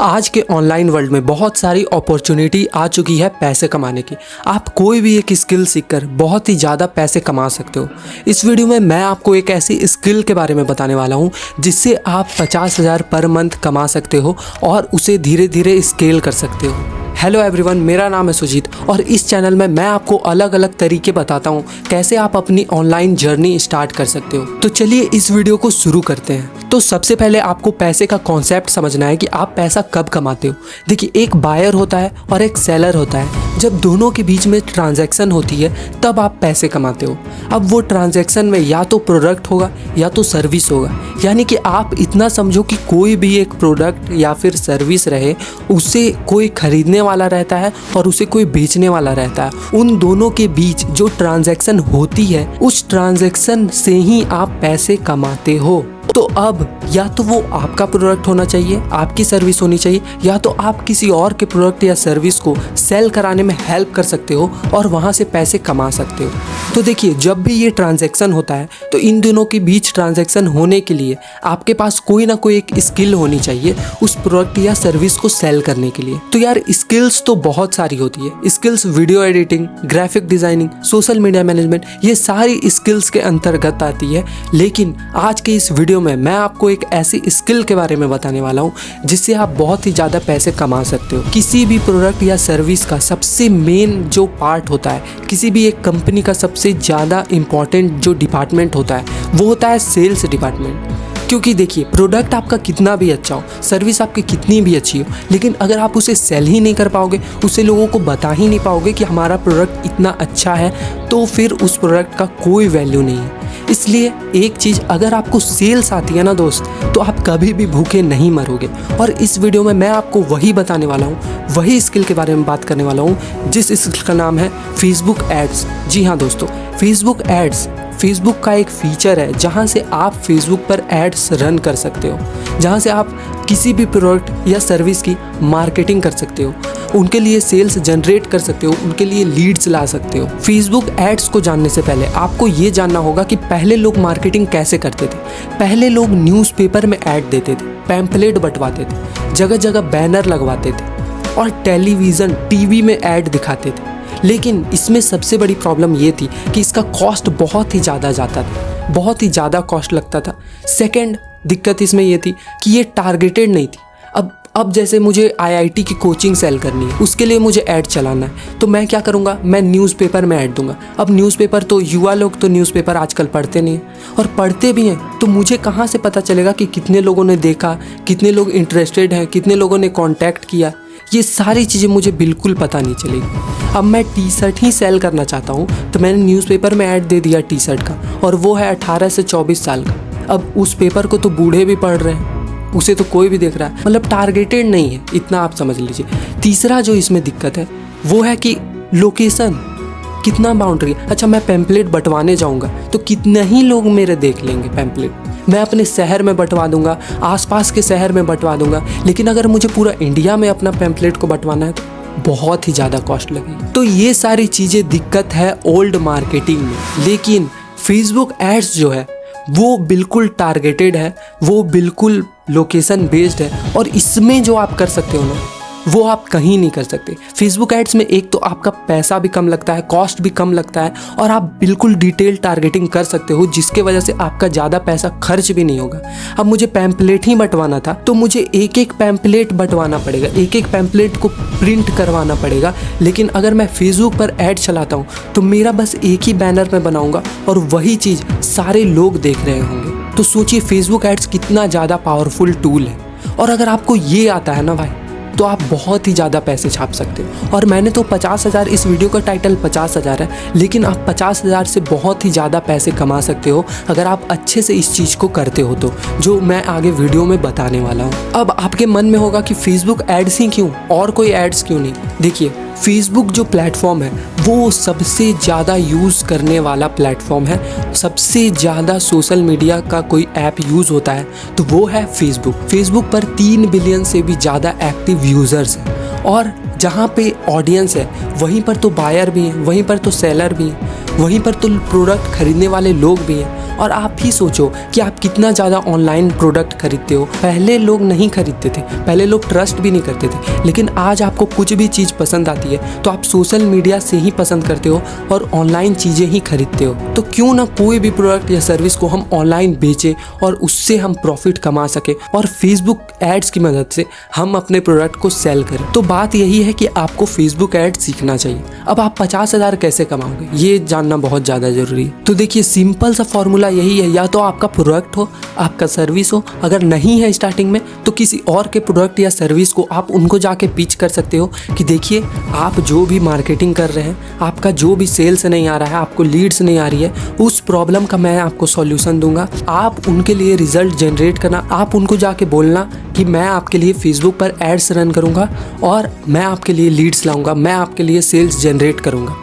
आज के online world में बहुत सारी अपॉर्चुनिटी आ चुकी है पैसे कमाने की। आप कोई भी एक स्किल सीखकर बहुत ही ज़्यादा पैसे कमा सकते हो। इस वीडियो में मैं आपको एक ऐसी स्किल के बारे में बताने वाला हूँ जिससे आप 50,000 पर मंथ कमा सकते हो और उसे धीरे धीरे स्केल कर सकते हो। हेलो एवरीवन, मेरा नाम है सुजीत और इस चैनल में मैं आपको अलग अलग तरीके बताता हूँ कैसे आप अपनी ऑनलाइन जर्नी स्टार्ट कर सकते हो। तो चलिए इस वीडियो को शुरू करते हैं। तो सबसे पहले आपको पैसे का कॉन्सेप्ट समझना है कि आप पैसा कब कमाते हो। देखिए, एक बायर होता है और एक सेलर होता है। जब दोनों के बीच में ट्रांजैक्शन होती है तब आप पैसे कमाते हो। अब वो ट्रांजैक्शन में या तो प्रोडक्ट होगा या तो सर्विस होगा, यानी कि आप इतना समझो कि कोई भी एक प्रोडक्ट या फिर सर्विस रहे, उसे कोई खरीदने वाला रहता है और उसे कोई बेचने वाला रहता है। उन दोनों के बीच जो ट्रांजैक्शन होती है उस ट्रांजैक्शन से ही आप पैसे कमाते हो। तो अब या तो वो आपका प्रोडक्ट होना चाहिए, आपकी सर्विस होनी चाहिए, या तो आप किसी और के प्रोडक्ट या सर्विस को सेल कराने में हेल्प कर सकते हो और वहाँ से पैसे कमा सकते हो। तो देखिए, जब भी ये ट्रांजैक्शन होता है तो इन दोनों के बीच ट्रांजैक्शन होने के लिए आपके पास कोई ना कोई एक स्किल होनी चाहिए उस प्रोडक्ट या सर्विस को सेल करने के लिए। तो यार, स्किल्स तो बहुत सारी होती है। Skills video editing, graphic designing, social media management, ये सारी स्किल्स के अंतर्गत आती है। लेकिन आज के इस वीडियो में मैं आपको एक ऐसी स्किल के बारे में बताने वाला हूं जिससे आप बहुत ही ज़्यादा पैसे कमा सकते हो। किसी भी प्रोडक्ट या सर्विस का सबसे मेन जो पार्ट होता है, किसी भी एक कंपनी का सबसे ज़्यादा इम्पॉर्टेंट जो डिपार्टमेंट होता है वो होता है सेल्स डिपार्टमेंट। क्योंकि देखिए, प्रोडक्ट आपका कितना भी अच्छा हो, सर्विस आपकी कितनी भी अच्छी हो, लेकिन अगर आप उसे सेल ही नहीं कर पाओगे, उसे लोगों को बता ही नहीं पाओगे कि हमारा प्रोडक्ट इतना अच्छा है, तो फिर उस प्रोडक्ट का कोई वैल्यू नहीं है। इसलिए एक चीज़, अगर आपको सेल्स आती है ना दोस्त, तो आप कभी भी भूखे नहीं मरोगे। और इस वीडियो में मैं आपको वही बताने वाला हूँ, वही स्किल के बारे में बात करने वाला हूँ जिस स्किल का नाम है फेसबुक एड्स। जी हाँ दोस्तों, फेसबुक एड्स फेसबुक का एक फीचर है जहां से आप फेसबुक पर एड्स रन कर सकते हो, जहां से आप किसी भी प्रोडक्ट या सर्विस की मार्केटिंग कर सकते हो, उनके लिए सेल्स जनरेट कर सकते हो, उनके लिए लीड्स ला सकते हो। फेसबुक एड्स को जानने से पहले आपको ये जानना होगा कि पहले लोग मार्केटिंग कैसे करते थे। पहले लोग न्यूज़पेपर में ऐड देते थे, पैम्पलेट बंटवाते थे, जगह जगह बैनर लगवाते थे और टेलीविज़न, टीवी में ऐड दिखाते थे। लेकिन इसमें सबसे बड़ी प्रॉब्लम ये थी कि इसका कॉस्ट बहुत ही ज़्यादा जाता था, बहुत ही ज़्यादा कॉस्ट लगता था। सेकंड दिक्कत इसमें ये थी कि ये टारगेटेड नहीं थी। अब जैसे मुझे आईआईटी की कोचिंग सेल करनी है, उसके लिए मुझे ऐड चलाना है, तो मैं क्या करूँगा, मैं न्यूज़पेपर में ऐड दूंगा। अब न्यूज़पेपर तो युवा लोग तो न्यूज़पेपर आजकल पढ़ते नहीं हैं, और पढ़ते भी हैं तो मुझे कहाँ से पता चलेगा कि कितने लोगों ने देखा, कितने लोग इंटरेस्टेड हैं, कितने लोगों ने कॉन्टैक्ट किया। ये सारी चीज़ें मुझे बिल्कुल पता नहीं चलेगी। अब मैं टी शर्ट ही सेल करना चाहता हूँ तो मैंने न्यूज़पेपर में ऐड दे दिया टी शर्ट का, और वो है 18 से 24 साल का। अब उस पेपर को तो बूढ़े भी पढ़ रहे हैं, उसे तो कोई भी देख रहा है, मतलब टारगेटेड नहीं है, इतना आप समझ लीजिए। तीसरा जो इसमें दिक्कत है वो है कि लोकेशन, कितना बाउंड्री। अच्छा, मैं पैम्पलेट बंटवाने जाऊँगा तो कितने ही लोग मेरे देख लेंगे पैम्पलेट। मैं अपने शहर में बंटवा दूंगा, आसपास के शहर में बंटवा दूंगा, लेकिन अगर मुझे पूरा इंडिया में अपना पैम्पलेट को बंटवाना है तो बहुत ही ज़्यादा कॉस्ट लगेगी। तो ये सारी चीज़ें दिक्कत है ओल्ड मार्केटिंग में। लेकिन फेसबुक एड्स जो है वो बिल्कुल टारगेटेड है, वो बिल्कुल लोकेशन बेस्ड है, और इसमें जो आप कर सकते हो ना वो आप कहीं नहीं कर सकते। फेसबुक एड्स में एक तो आपका पैसा भी कम लगता है, कॉस्ट भी कम लगता है, और आप बिल्कुल डिटेल टारगेटिंग कर सकते हो जिसके वजह से आपका ज़्यादा पैसा खर्च भी नहीं होगा। अब मुझे पैम्पलेट ही बंटवाना था तो मुझे एक एक पैम्पलेट बंटवाना पड़ेगा, एक एक पैम्पलेट को प्रिंट करवाना पड़ेगा। लेकिन अगर मैं फेसबुक पर ऐड चलाता हूँ तो मेरा बस एक ही बैनर में बनाऊँगा और वही चीज़ सारे लोग देख रहे होंगे। तो सोचिए फेसबुक एड्स कितना ज़्यादा पावरफुल टूल है। और अगर आपको ये आता है ना भाई, तो आप बहुत ही ज़्यादा पैसे छाप सकते हो। और मैंने तो 50,000, इस वीडियो का टाइटल 50,000 है, लेकिन आप 50,000 से बहुत ही ज़्यादा पैसे कमा सकते हो अगर आप अच्छे से इस चीज़ को करते हो तो, जो मैं आगे वीडियो में बताने वाला हूँ। अब आपके मन में होगा कि फेसबुक एड्स ही क्यों, और कोई एड्स क्यों नहीं। देखिए, फेसबुक जो प्लेटफॉर्म है वो सबसे ज़्यादा यूज़ करने वाला प्लेटफॉर्म है। सबसे ज़्यादा सोशल मीडिया का कोई ऐप यूज़ होता है तो वो है फेसबुक। फेसबुक पर 3 बिलियन से भी ज़्यादा एक्टिव यूज़र्स हैं, और जहाँ पे ऑडियंस है वहीं पर तो बायर भी हैं, वहीं पर तो सेलर भी हैं, वहीं पर तो प्रोडक्ट खरीदने वाले लोग भी हैं, और आप ही सोचो कि आप कितना ज़्यादा ऑनलाइन प्रोडक्ट खरीदते हो। पहले लोग नहीं खरीदते थे, पहले लोग ट्रस्ट भी नहीं करते थे, लेकिन आज आपको कुछ भी चीज़ पसंद आती है तो आप सोशल मीडिया से ही पसंद करते हो और ऑनलाइन चीज़ें ही खरीदते हो। तो क्यों ना कोई भी प्रोडक्ट या सर्विस को हम ऑनलाइन बेचें और उससे हम प्रॉफिट कमा सके और फेसबुक एड्स की मदद से हम अपने प्रोडक्ट को सेल करें। तो बात यही है कि आपको फेसबुक एड्स सीखना चाहिए। अब आप 50,000 कैसे कमाओगे ये जानना बहुत ज़्यादा ज़रूरी है। तो देखिए, सिंपल सा फॉर्मूला यही है, या तो आपका प्रोडक्ट हो, आपका सर्विस हो, अगर नहीं है स्टार्टिंग में तो किसी और के प्रोडक्ट या सर्विस को आप उनको जाके पिच कर सकते हो कि देखिए आप जो भी मार्केटिंग कर रहे हैं, आपका जो भी सेल्स नहीं आ रहा है, आपको लीड्स नहीं आ रही है, उस प्रॉब्लम का मैं आपको सॉल्यूशन दूंगा। आप उनके लिए रिजल्ट जनरेट करना, आप उनको जाके बोलना कि मैं आपके लिए फेसबुक पर एड्स रन करूंगा और मैं आपके लिए लीड्स लाऊंगा, मैं आपके लिए सेल्स जनरेट करूंगा।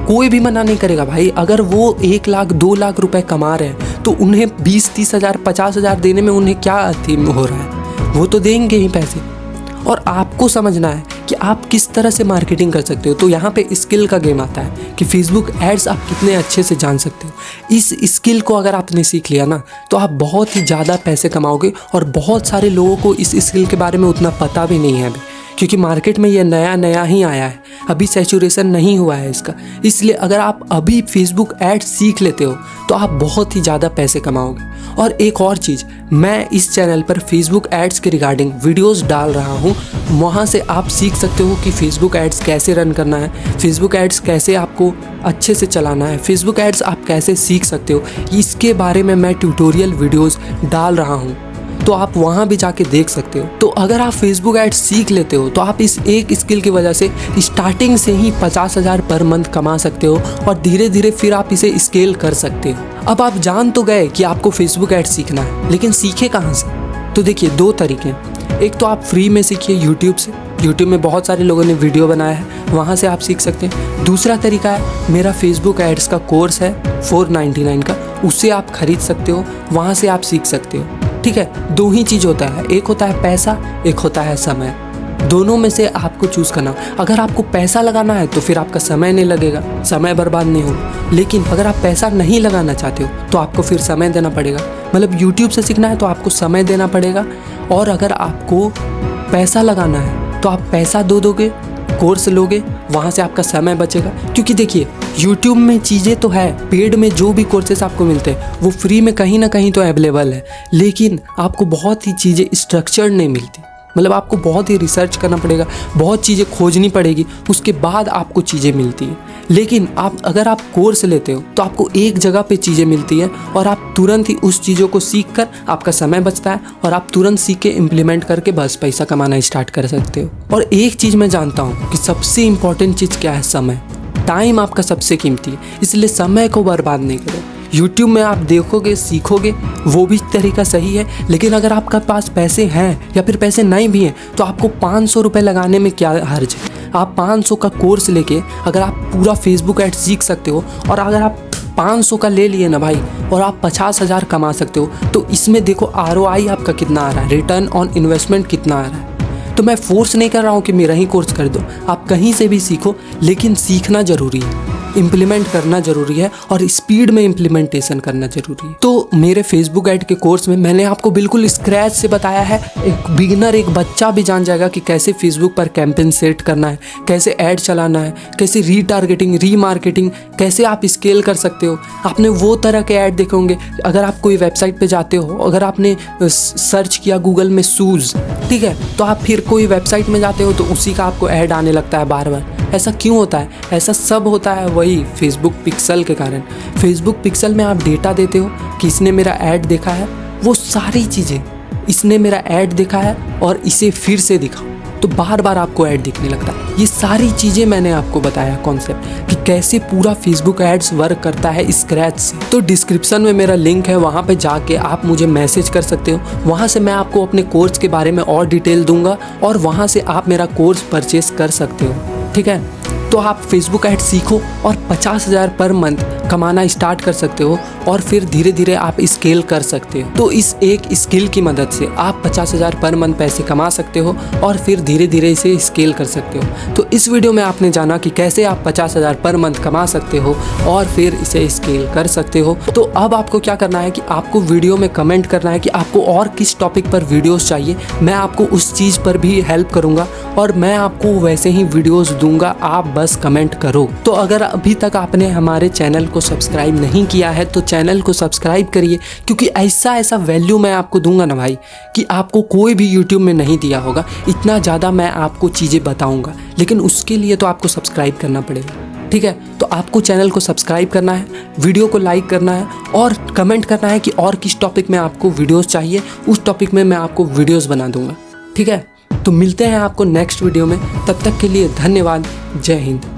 कोई भी मना नहीं करेगा भाई। अगर वो 1 लाख 2 लाख रुपए कमा रहे हैं तो उन्हें 20-30 हज़ार 50 हज़ार देने में उन्हें क्या अति हो रहा है, वो तो देंगे ही पैसे। और आपको समझना है कि आप किस तरह से मार्केटिंग कर सकते हो। तो यहाँ पे स्किल का गेम आता है कि फेसबुक एड्स आप कितने अच्छे से जान सकते हो। इस स्किल को अगर आपने सीख लिया ना तो आप बहुत ही ज़्यादा पैसे कमाओगे। और बहुत सारे लोगों को इस स्किल के बारे में उतना पता भी नहीं है अभी, क्योंकि मार्केट में ये नया ही आया है, अभी सैचुरेशन नहीं हुआ है इसका। इसलिए अगर आप अभी फेसबुक एड्स सीख लेते हो तो आप बहुत ही ज़्यादा पैसे कमाओगे। और एक और चीज़, मैं इस चैनल पर फेसबुक एड्स के रिगार्डिंग वीडियोस डाल रहा हूँ, वहाँ से आप सीख सकते हो कि फेसबुक एड्स कैसे रन करना है, फेसबुक एड्स कैसे आपको अच्छे से चलाना है, फेसबुक एड्स आप कैसे सीख सकते हो, इसके बारे में मैं ट्यूटोरियल वीडियोज़ डाल रहा हूँ, तो आप वहाँ भी जाके देख सकते हो। तो अगर आप फेसबुक एड्स सीख लेते हो तो आप इस एक स्किल की वजह से स्टार्टिंग से ही 50,000 पर मंथ कमा सकते हो और धीरे धीरे फिर आप इसे स्केल कर सकते हो। अब आप जान तो गए कि आपको फेसबुक एड्स सीखना है, लेकिन सीखे कहाँ से? तो देखिए, 2 तरीके हैं। एक तो आप फ्री में सीखिए यूट्यूब से, यूट्यूब में बहुत सारे लोगों ने वीडियो बनाया है, वहाँ से आप सीख सकते हैं। दूसरा तरीका है, मेरा फेसबुक एड्स का कोर्स है 499 का, उससे आप खरीद सकते हो, वहाँ से आप सीख सकते हो। ठीक है, 2 ही चीज़ होता है, एक होता है पैसा, एक होता है समय। दोनों में से आपको चूज़ करना। अगर आपको पैसा लगाना है तो फिर आपका समय नहीं लगेगा, समय बर्बाद नहीं होगा। लेकिन अगर आप पैसा नहीं लगाना चाहते हो तो आपको फिर समय देना पड़ेगा। मतलब यूट्यूब से सीखना है तो आपको समय देना पड़ेगा, और अगर आपको पैसा लगाना है तो आप पैसा दोगे, कोर्स लोगे, वहाँ से आपका समय बचेगा। क्योंकि देखिए, यूट्यूब में चीज़ें तो है, पेड में जो भी कोर्सेस आपको मिलते हैं वो फ्री में कहीं ना कहीं तो अवेलेबल है, लेकिन आपको बहुत ही चीज़ें स्ट्रक्चर्ड नहीं मिलती। मतलब आपको बहुत ही रिसर्च करना पड़ेगा, बहुत चीज़ें खोजनी पड़ेगी, उसके बाद आपको चीज़ें मिलती हैं। लेकिन अगर आप कोर्स लेते हो तो आपको एक जगह पे चीज़ें मिलती हैं और आप तुरंत ही उस चीज़ों को सीख कर, आपका समय बचता है और आप तुरंत सीख के इम्प्लीमेंट करके बस पैसा कमाना स्टार्ट कर सकते हो। और एक चीज़ मैं जानता हूँ कि सबसे इम्पॉर्टेंट चीज़ क्या है, समय। टाइम आपका सबसे कीमती है, इसलिए समय को बर्बाद नहीं करो। यूट्यूब में आप देखोगे, सीखोगे, वो भी तरीका सही है, लेकिन अगर आपका पास पैसे हैं या फिर पैसे नहीं भी हैं तो आपको 500 रुपये लगाने में क्या हर्ज है। आप 500 का कोर्स लेके अगर आप पूरा फेसबुक एड सीख सकते हो, और अगर आप 500 का ले लिए ना भाई और आप 50,000 कमा सकते हो, तो इसमें देखो ROI आपका कितना आ रहा है, रिटर्न ऑन इन्वेस्टमेंट कितना आ रहा है। तो मैं फोर्स नहीं कर रहा हूँ कि मेरा ही कोर्स कर दो, आप कहीं से भी सीखो, लेकिन सीखना ज़रूरी है, इम्प्लीमेंट करना ज़रूरी है और स्पीड में इम्प्लीमेंटेशन करना ज़रूरी है। तो मेरे फेसबुक ऐड के कोर्स में मैंने आपको बिल्कुल स्क्रैच से बताया है, एक बिगिनर, एक बच्चा भी जान जाएगा कि कैसे फेसबुक पर कैंपेन सेट करना है, कैसे ऐड चलाना है, कैसे रीटारगेटिंग, रीमार्केटिंग, कैसे आप स्केल कर सकते हो। आपने वो तरह के ऐड देखे होंगे, अगर आप कोई वेबसाइट पे जाते हो, अगर आपने सर्च किया गूगल में शूज़, ठीक है, तो आप फिर कोई वेबसाइट में जाते हो तो उसी का आपको ऐड आने लगता है बार बार। ऐसा क्यों होता है? ऐसा सब होता है वही फेसबुक पिक्सल के कारण। फेसबुक पिक्सल में आप डेटा देते हो कि इसने मेरा ऐड देखा है, वो सारी चीज़ें, इसने मेरा ऐड देखा है और इसे फिर से दिखाओ, तो बार बार आपको ऐड दिखने लगता है। ये सारी चीज़ें मैंने आपको बताया कॉन्सेप्ट कि कैसे पूरा फेसबुक एड्स वर्क करता है स्क्रैच से। तो डिस्क्रिप्शन में मेरा लिंक है, वहाँ पे जाके आप मुझे मैसेज कर सकते हो, वहाँ से मैं आपको अपने कोर्स के बारे में और डिटेल दूंगा और वहाँ से आप मेरा कोर्स परचेस कर सकते हो, ठीक है। तो तो आप फेसबुक ऐड सीखो और 50,000 पर मंथ कमाना स्टार्ट कर सकते हो और फिर धीरे धीरे आप स्केल कर सकते हो। तो इस एक स्किल की मदद से आप 50,000 पर मंथ पैसे कमा सकते हो और फिर धीरे धीरे इसे स्केल कर सकते हो। तो इस वीडियो में आपने जाना कि कैसे आप 50,000 पर मंथ कमा सकते हो और फिर इसे स्केल कर सकते हो। तो अब आपको क्या करना है कि आपको वीडियो में कमेंट करना है कि आपको और किस टॉपिक पर वीडियोस चाहिए। मैं आपको उस चीज़ पर भी हेल्प करूंगा और मैं आपको वैसे ही वीडियोस दूंगा, आप बस कमेंट करो। तो अगर अभी तक आपने हमारे चैनल को सब्सक्राइब नहीं किया है तो चैनल को सब्सक्राइब करिए, क्योंकि ऐसा वैल्यू मैं आपको दूंगा ना भाई कि आपको कोई भी यूट्यूब में नहीं दिया होगा। इतना ज़्यादा मैं आपको चीज़ें बताऊंगा, लेकिन उसके लिए तो आपको सब्सक्राइब करना पड़ेगा। ठीक है, तो आपको चैनल को सब्सक्राइब करना है, वीडियो को लाइक करना है और कमेंट करना है कि और किस टॉपिक में आपको वीडियोस चाहिए। उस टॉपिक में मैं आपको वीडियोस बना दूंगा। ठीक है, तो मिलते हैं आपको नेक्स्ट वीडियो में। तब तक के लिए धन्यवाद। जय हिंद।